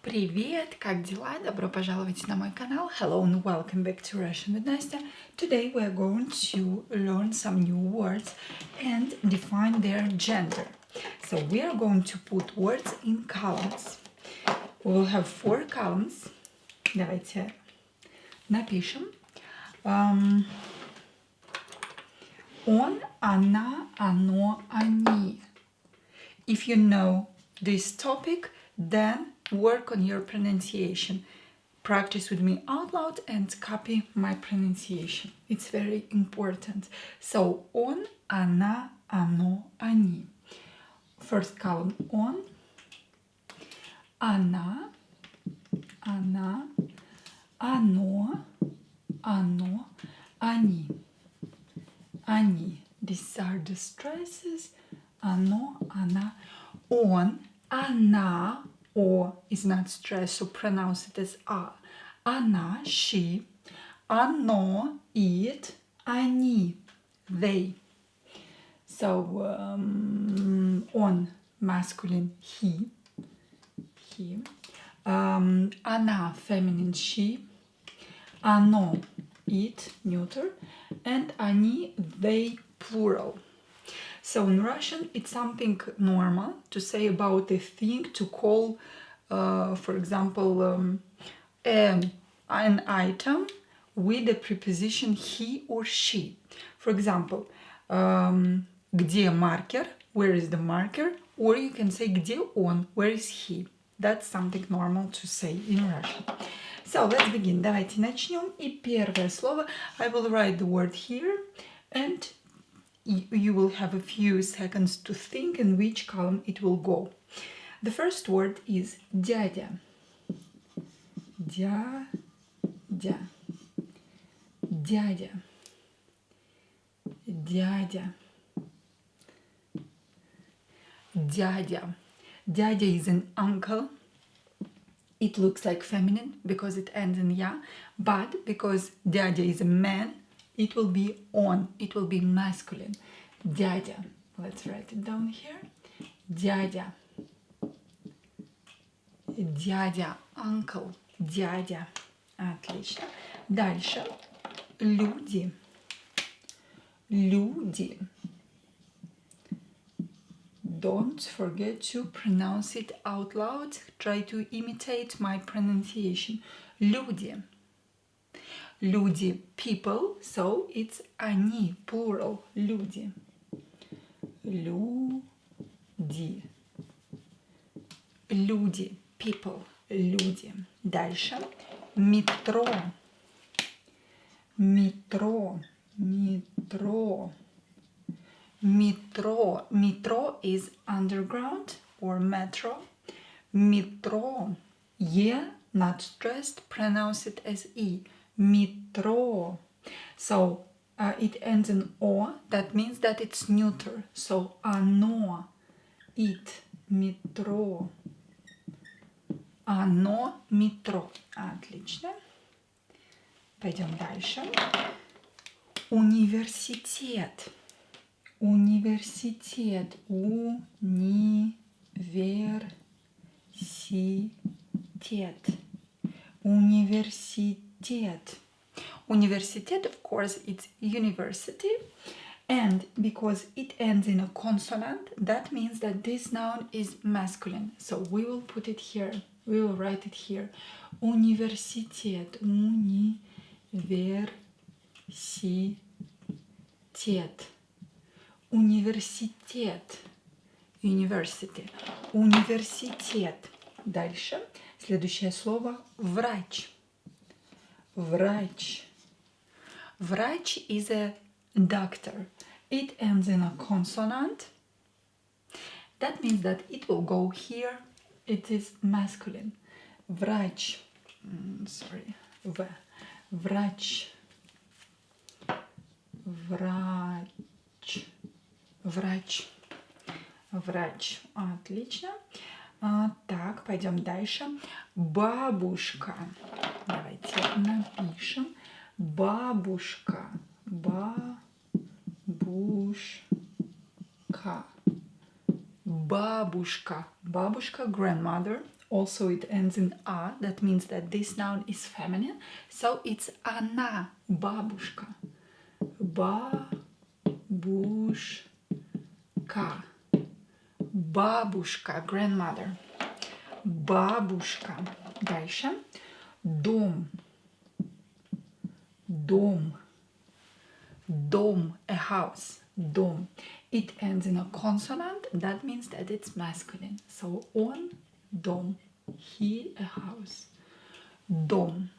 Привет, как дела? Добро пожаловать на мой канал. Hello and welcome back to Russian with Nastya. Today we are going to learn some new words and define their gender. So we are going to put words in columns. We will have 4 columns. Давайте напишем. Он, она, оно, они. If you know this topic, then work on your pronunciation. Practice with me out loud and copy my pronunciation. It's very important. So, он, она, оно, они. First column он, она, оно, они. Они. These are the stresses. Оно, она. Он, она, O is not stressed, so pronounce it as A. Она, she. Оно, it. Они, they. So, on, masculine, he. Она, feminine, she. Оно, it, neuter. And они, they, plural. So in Russian, it's something normal to say about a thing, to call, for example, an item with the preposition he or she. For example, где маркер? Where is the marker? Or you can say где он? Where is he? That's something normal to say in Russian. So let's begin. Давайте начнем. И первое слово. I will write the word here and you will have a few seconds to think in which column it will go. The first word is дядя. Дядя. Дядя. Дядя. Дядя. Дядя is an uncle. It looks like feminine because it ends in ya, but because дядя is a man, it will be on, it will be masculine. Дядя. Let's write it down here. Дядя. Дядя, uncle, дядя. Отлично. Дальше. Люди. Люди. Don't forget to pronounce it out loud. Try to imitate my pronunciation. Люди. Люди, people, so it's они, plural, люди. Люди. Люди, people, люди. Дальше. Метро. Метро. Метро. Metro. Metro is underground or metro. Metro. Yeah, not stressed. Pronounce it as E. Metro. So it ends in O. That means that it's neuter. So оно. It. Метро. Оно. Метро. Отлично. Пойдем дальше. Университет. Университет. Университет. Университет. Universitet, of course, it's university. And because it ends in a consonant, that means that this noun is masculine. So we will put it here. We will write it here. Университет. Университет. Университет. University. Университет. Дальше. Следующее слово врач. Врач. Врач is a doctor. It ends in a consonant. That means that it will go here. It is masculine. Врач. Врач. Врач. Врач. Врач. Отлично. Так, пойдем дальше. Бабушка. Давайте напишем. Бабушка. Бабушка. Бабушка. Бабушка, grandmother. Also it ends in a. That means that this noun is feminine. So it's она, бабушка. Бабушка. Бабушка, grandmother. Бабушка. Дальше. Дом. Дом. Дом, a house. Дом. It ends in a consonant. That means that it's masculine. So он дом. He a house. Дом.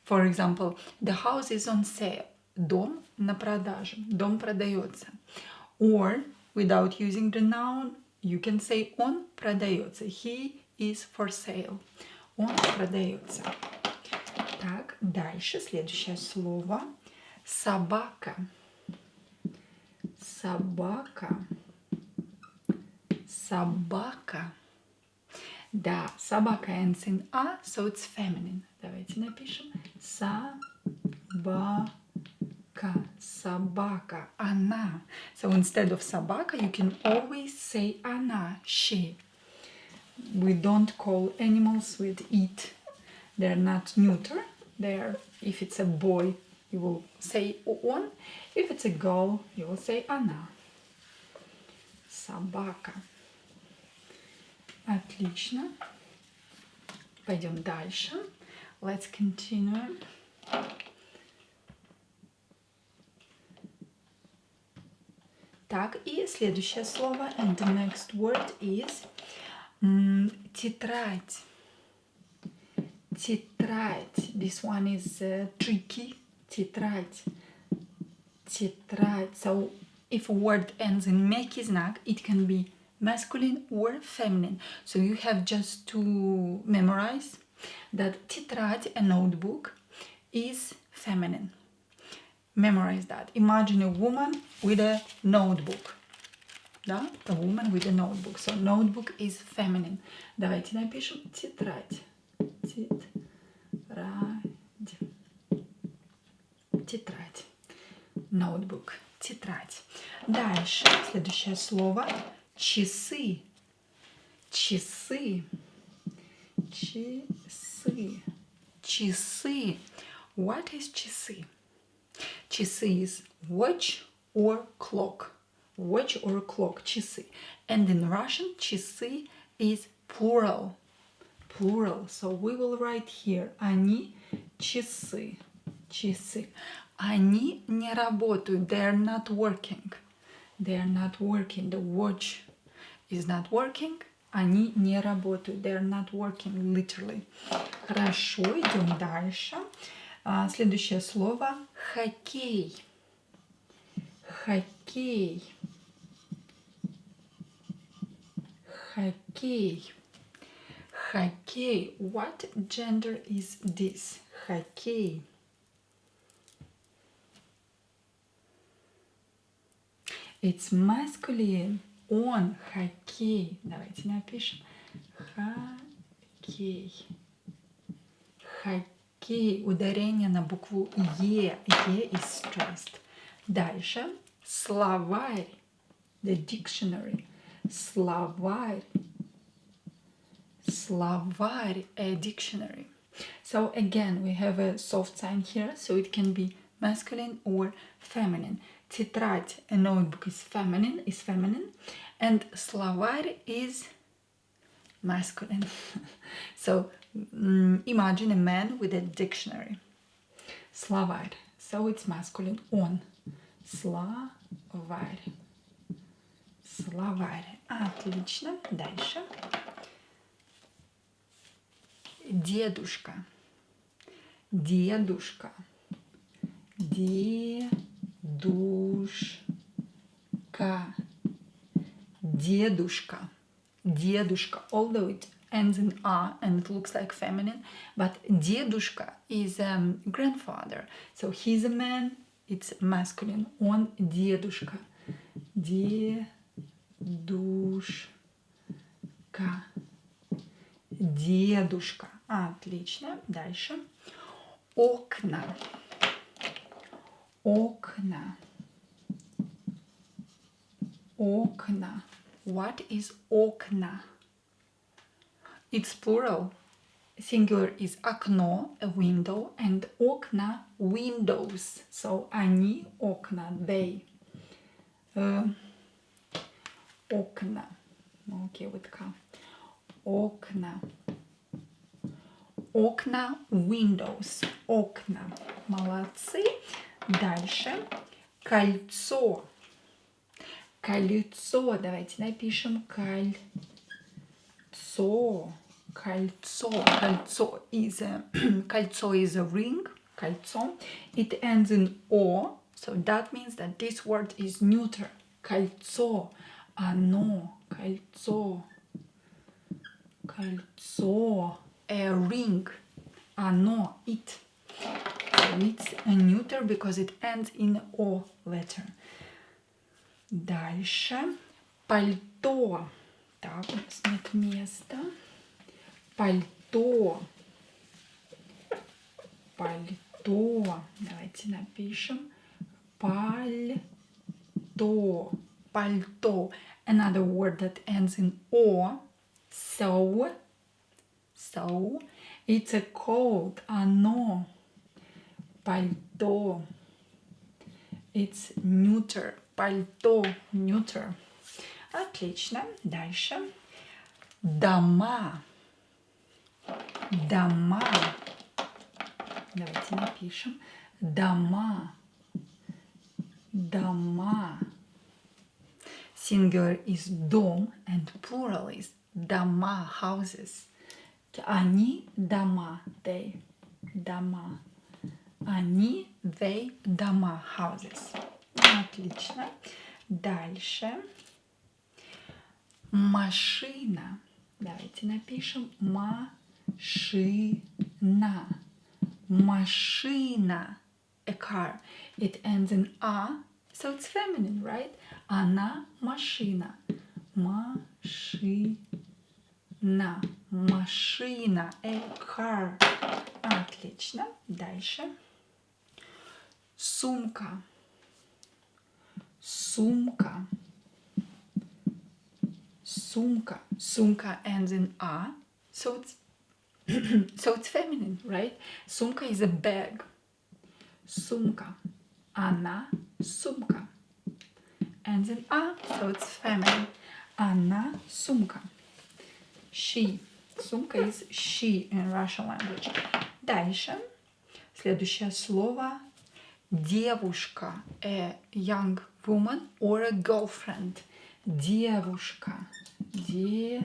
For example, the house is on sale. Дом на продаже. Дом продается. Or, without using the noun, you can say он продается. He is for sale. Он продается. Так, дальше следующее слово. Собака. Собака. Собака. Да, собака ends in a, so it's feminine. Давайте напишем. Собака. Собака. Она. So instead of собака, you can always say она, she. We don't call animals with it. They're not neuter. They're, if it's a boy, you will say он. If it's a girl, you will say она. Собака. Отлично. Пойдем дальше. Let's continue. Так, и следующее слово, and the next word is тетрадь. Тетрадь. This one is tricky. Тетрадь. Тетрадь. So if a word ends in мягкий знак, it can be masculine or feminine. So you have just to memorize that тетрадь, a notebook, is feminine. Memorize that. Imagine a woman with a notebook. Да? A woman with a notebook. So notebook is feminine. Давайте напишем тетрадь. Тетрадь. Тетрадь. Notebook. Тетрадь. Дальше. Следующее слово. Часы. Часы. Часы. Часы. What is часы? Часы is watch or clock. Watch or clock. Часы. And in Russian, часы is plural. Plural. So we will write here. Они часы. Часы. Они не работают. They are not working. They are not working. The watch is not working. Они не работают. They are not working, literally. Хорошо, идем дальше. Следующее слово хоккей. Хоккей. Хоккей. Хоккей. What gender is this? Хоккей. It's masculine. Он хоккей. Давайте напишем. Хоккей. Хоккей. Ударение на букву Е. Е is stressed. Дальше. Словарь. The dictionary. Словарь. Словарь. A dictionary. So again, we have a soft sign here, so it can be masculine or feminine. Тетрадь, a notebook, is feminine, and словарь is masculine. So imagine a man with a dictionary. Словарь. So it's masculine. Он. Словарь. Словарь. Отлично. Дальше. Дедушка. Дедушка. Дедушка. Дедушка. Дедушка. Although it ends in a and it looks like feminine, but дедушка is grandfather. So he's a man, it's masculine. Он дедушка. Дедушка. Дедушка. Отлично. Дальше. Окна. Окна. Окна. What is окна? It's plural. Singular is окно, a window, and окна, windows. So они, окна, they. Окна. Okay, with K. Окна. Окна, windows. Окна. Молодцы. Дальше. Кольцо. Кольцо. Давайте напишем кольцо. Кольцо. Кольцо is a кольцо is a ring. Кольцо. It ends in O, so that means that this word is neuter. Кольцо. Оно. Кольцо. Кольцо. A ring. Оно. It. So it's a neuter because it ends in O letter. Дальше. Пальто. Так, у нас нет места. Пальто. Пальто. Давайте напишем. Пальто. Пальто. Another word that ends in O. So. So. It's a coat. Оно. Пальто. It's neuter. Пальто. Neuter. Отлично. Дальше. Дома. Дома. Давайте напишем. Дома. Дома. Singular is дом and plural is дома, houses. Они дома, they. Дома. Они, they, дома, houses. Отлично. Дальше. Машина. Давайте напишем машина. Машина. A car. It ends in a, so it's feminine, right? Она машина. Машина. Машина. A car. Отлично. Дальше. Сумка. Сумка. Сумка. Сумка ends in a, so it's feminine, right? Сумка is a bag. Сумка. Она сумка. Ends in a, so it's feminine. Она сумка. She. Сумка is she in Russian language. Дальше. Следующее слово. Девушка. A young woman or a girlfriend. Девушка. Девушка.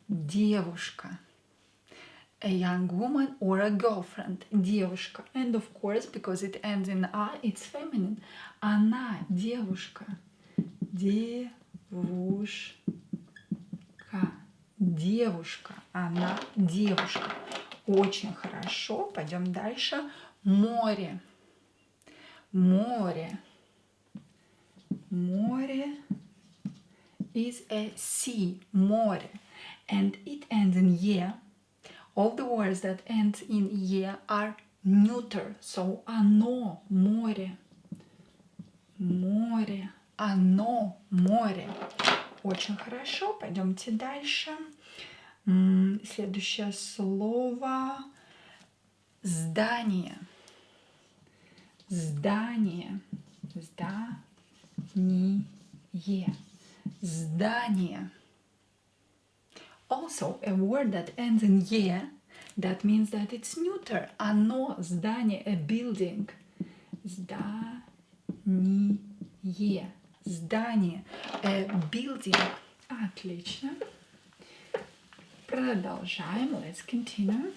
Девушка. A young woman or a girlfriend. Девушка. And of course, because it ends in a, it's feminine. Она девушка. Девушка. Девушка. Она девушка. Очень хорошо. Пойдем дальше. Море. Море. Море is a sea. Море. And it ends in ye. All the words that end in ye are neuter. So оно море. Море. Оно море. Очень хорошо. Пойдемте дальше. Следующее слово. Здание. Здание. Здание. Здание. Also, a word that ends in ye, that means that it's neuter. Оно, здание, a building. Здание. Здание, a building. Отлично. Продолжаем. Let's continue.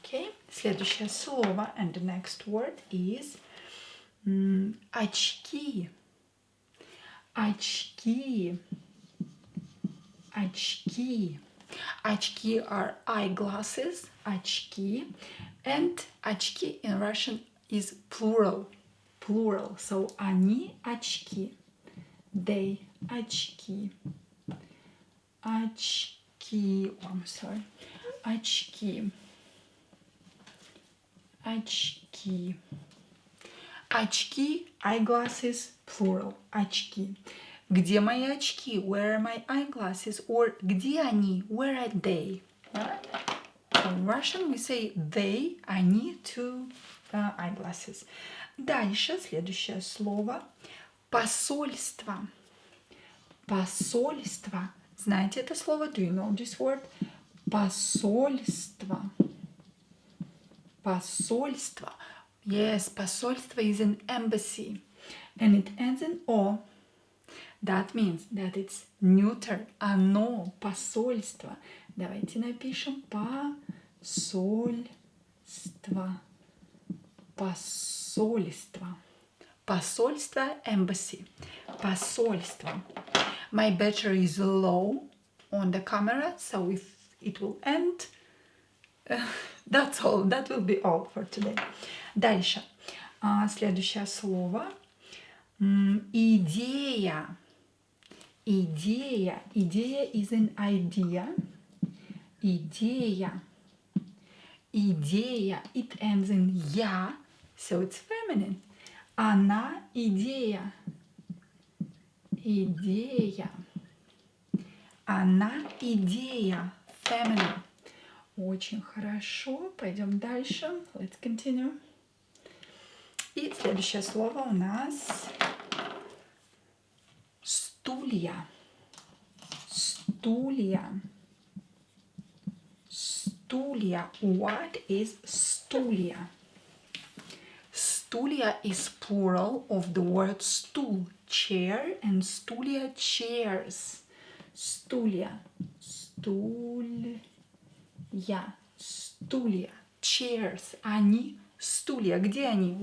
Okay. Следующее слово, and the next word is очки. Очки. Очки. Очки are eyeglasses. Очки. And очки in Russian is plural. Plural. So они очки. They очки. Очки. Oh, I'm sorry. Очки. Очки. Очки, eyeglasses, plural. Очки. Где мои очки? Where are my eyeglasses? Or где они? Where are they? Right? In Russian we say they, они, two eyeglasses. Дальше, следующее слово. Посольство. Посольство. Знаете это слово? Do you know this word? Посольство. Посольство. Yes, посольство is an embassy. And it ends in O. That means that it's neuter. Оно, посольство. Давайте напишем посольство. Посольство. Посольство, embassy. Посольство. My battery is low on the camera, so if it will end, that's all. That will be all for today. Дальше. Следующее слово. Идея. Идея. Идея is an idea. Идея. Идея. It ends in я, so it's feminine. Она идея. Идея. Она идея. Feminine. Очень хорошо. Пойдем дальше. Let's continue. И следующее слово у нас стулья. Стулья. Стулья. What is стулья? Стулья is plural of the word stool, chair, and стулья, chairs. Стулья. Стулья. Стулья. Chairs. Они стулья. Где они?